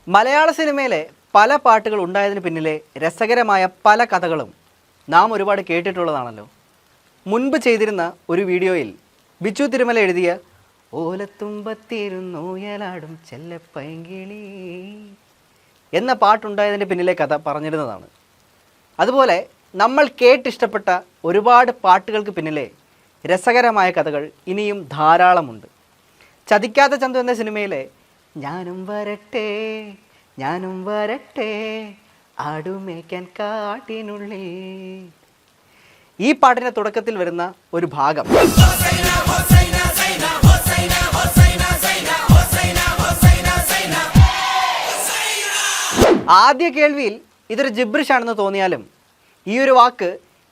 മലയാള സിനിമയിലെ പല പാട്ടുകൾ ഉണ്ടായതിന് പിന്നിലെ രസകരമായ പല കഥകളും നാം ഒരുപാട് കേട്ടിട്ടുള്ളതാണല്ലോ. മുൻപ് ചെയ്തിരുന്ന ഒരു വീഡിയോയിൽ ബിച്ചു തിരുമല എഴുതിയ ഓലത്തുമ്പത്തിരുന്നൂയലാടും ചെല്ലപ്പൈങ്കിളി എന്ന പാട്ടുണ്ടായതിൻ്റെ പിന്നിലെ കഥ പറഞ്ഞിരുന്നതാണ്. അതുപോലെ നമ്മൾ കേട്ടിഷ്ടപ്പെട്ട ഒരുപാട് പാട്ടുകൾക്ക് പിന്നിലെ രസകരമായ കഥകൾ ഇനിയും ധാരാളമുണ്ട്. ചതിക്കാത്ത ചന്തു എന്ന സിനിമയിലെ ഞാനും വരട്ടെ ആടുമേക്കാൻ കാട്ടിനുള്ളിൽ, ഈ പാട്ടിൻ്റെ തുടക്കത്തിൽ വരുന്ന ഒരു ഭാഗം ആദ്യ കേൾവിയിൽ ഇതൊരു ജിബ്രിഷ് ആണെന്ന് തോന്നിയാലും ഈ ഒരു വാക്ക്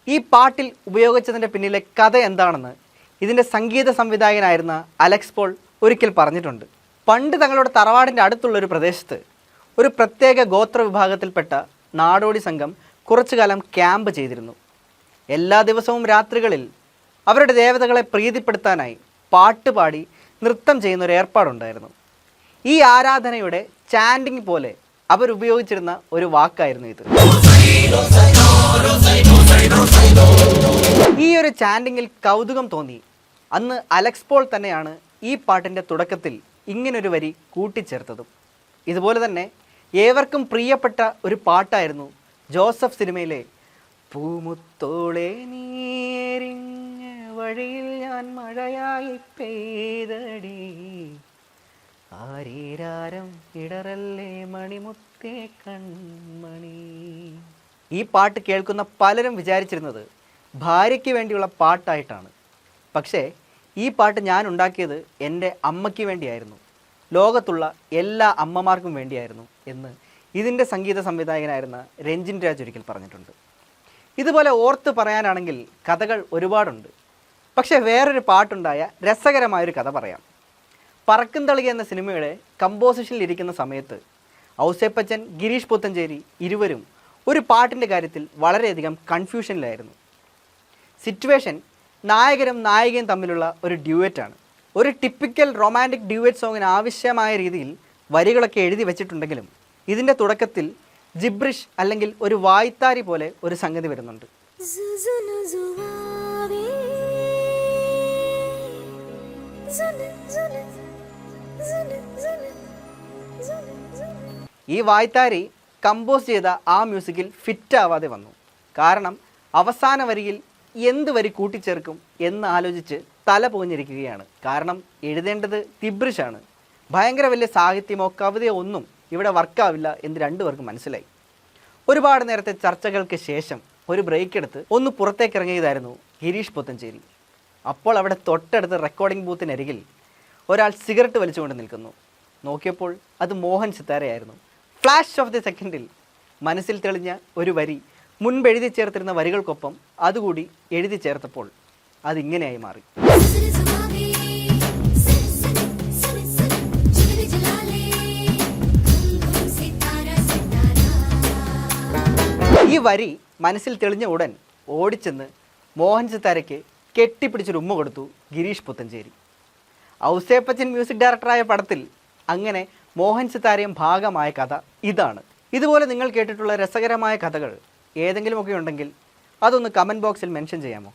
ഈ പാട്ടിൽ ഉപയോഗിച്ചതിൻ്റെ പിന്നിലെ കഥ എന്താണെന്ന് ഇതിൻ്റെ സംഗീത സംവിധായകനായിരുന്ന അലക്സ് പോൾ ഒരിക്കൽ പറഞ്ഞിട്ടുണ്ട്. പണ്ട് തങ്ങളുടെ തറവാടിൻ്റെ അടുത്തുള്ളൊരു പ്രദേശത്ത് ഒരു പ്രത്യേക ഗോത്ര വിഭാഗത്തിൽപ്പെട്ട നാടോടി സംഘം കുറച്ചു കാലം ക്യാമ്പ് ചെയ്തിരുന്നു. എല്ലാ ദിവസവും രാത്രികളിൽ അവരുടെ ദേവതകളെ പ്രീതിപ്പെടുത്താനായി പാട്ടുപാടി നൃത്തം ചെയ്യുന്നൊരു ഏർപ്പാടുണ്ടായിരുന്നു. ഈ ആരാധനയുടെ ചാൻഡിങ് പോലെ അവരുപയോഗിച്ചിരുന്ന ഒരു വാക്കായിരുന്നു ഇത്. ഈ ഒരു ചാൻഡിങ്ങിൽ കൗതുകം തോന്നി അന്ന് അലക്സ് പോൾ തന്നെയാണ് ഈ പാട്ടിൻ്റെ തുടക്കത്തിൽ ഇങ്ങനൊരു വരി കൂട്ടിച്ചേർത്തതും. ഇതുപോലെ തന്നെ ഏവർക്കും പ്രിയപ്പെട്ട ഒരു പാട്ടായിരുന്നു ജോസഫ് സിനിമയിലെ പൂമുത്തോളെ നീരിഞ്ഞ വഴിയിൽ ഞാൻ മഴയായി പെയ്തടി ആരീരാരം ഇടറല്ലേ മണിമുത്തേ കൺമണി. ഈ പാട്ട് കേൾക്കുന്ന പലരും വിചാരിച്ചിരുന്നത് ഭാര്യയ്ക്ക് വേണ്ടിയുള്ള പാട്ടായിട്ടാണ്. പക്ഷേ ഈ പാട്ട് ഞാൻ ഉണ്ടാക്കിയത് എൻ്റെ അമ്മയ്ക്ക് വേണ്ടിയായിരുന്നു, ലോകത്തുള്ള എല്ലാ അമ്മമാർക്കും വേണ്ടിയായിരുന്നു എന്ന് ഇതിൻ്റെ സംഗീത സംവിധായകനായിരുന്ന രഞ്ജിൻ രാജ് ഒരിക്കൽ പറഞ്ഞിട്ടുണ്ട്. ഇതുപോലെ ഓർത്ത് പറയാനാണെങ്കിൽ കഥകൾ ഒരുപാടുണ്ട്. പക്ഷേ വേറൊരു പാട്ടുണ്ടായ രസകരമായൊരു കഥ പറയാം. പറക്കുംതളിക എന്ന സിനിമയുടെ കമ്പോസിഷനിൽ ഇരിക്കുന്ന സമയത്ത് ഔസേപ്പച്ചൻ, ഗിരീഷ് പുത്തഞ്ചേരി ഇരുവരും ഒരു പാട്ടിൻ്റെ കാര്യത്തിൽ വളരെയധികം കൺഫ്യൂഷനിലായിരുന്നു. സിറ്റുവേഷൻ നായകനും നായികയും തമ്മിലുള്ള ഒരു ഡ്യൂവറ്റാണ്. ഒരു ടിപ്പിക്കൽ റൊമാൻറ്റിക് ഡ്യൂവറ്റ് സോങ്ങിന് ആവശ്യമായ രീതിയിൽ വരികളൊക്കെ എഴുതി വെച്ചിട്ടുണ്ടെങ്കിലും ഇതിൻ്റെ തുടക്കത്തിൽ ജിബ്രിഷ് അല്ലെങ്കിൽ ഒരു വായ്ത്താരി പോലെ ഒരു സംഗതി വരുന്നുണ്ട്. ഈ വായ്ത്താരി കമ്പോസ് ചെയ്ത ആ മ്യൂസിക്കിൽ ഫിറ്റ് ആവാതെ വന്നു. കാരണം അവസാന വരിയിൽ എന്ത് വരി കൂട്ടിച്ചേർക്കും എന്ന് ആലോചിച്ച് തല പോഞ്ഞിരിക്കുകയാണ്. കാരണം എഴുതേണ്ടത് തിബ്രിഷാണ്. ഭയങ്കര വലിയ സാഹിത്യമോ കവിതയോ ഒന്നും ഇവിടെ വർക്കാവില്ല എന്ന് രണ്ടുപേർക്കും മനസ്സിലായി. ഒരുപാട് നേരത്തെ ചർച്ചകൾക്ക് ശേഷം ഒരു ബ്രേക്ക് എടുത്ത് ഒന്ന് പുറത്തേക്ക് ഇറങ്ങിയതായിരുന്നു ഗിരീഷ് പുത്തഞ്ചേരി. അപ്പോൾ അവിടെ തൊട്ടടുത്ത് റെക്കോർഡിംഗ് ബൂത്തിനരികിൽ ഒരാൾ സിഗരറ്റ് വലിച്ചുകൊണ്ട് നിൽക്കുന്നു. നോക്കിയപ്പോൾ അത് മോഹൻ സിത്താരയായിരുന്നു. ഫ്ലാഷ് ഓഫ് ദി സെക്കൻഡിൽ മനസ്സിൽ തെളിഞ്ഞ ഒരു വരി മുൻപ് എഴുതി ചേർത്തിരുന്ന വരികൾക്കൊപ്പം അതുകൂടി എഴുതി ചേർത്തപ്പോൾ അതിങ്ങനെയായി മാറി. ഈ വരി മനസ്സിൽ തെളിഞ്ഞ ഉടൻ ഓടിച്ചെന്ന് മോഹൻ സിത്താരയ്ക്ക് കെട്ടിപ്പിടിച്ചൊരു ഉമ്മ കൊടുത്തു ഗിരീഷ് പുത്തഞ്ചേരി. ഔസേപ്പച്ചൻ മ്യൂസിക് ഡയറക്ടറായ പടത്തിൽ അങ്ങനെ മോഹൻ സിത്താരയും ഭാഗമായ കഥ ഇതാണ്. ഇതുപോലെ നിങ്ങൾ കേട്ടിട്ടുള്ള രസകരമായ കഥകൾ ഏതെങ്കിലുമൊക്കെ ഉണ്ടെങ്കിൽ അതൊന്ന് കമൻറ്റ് ബോക്സിൽ മെൻഷൻ ചെയ്യാമോ?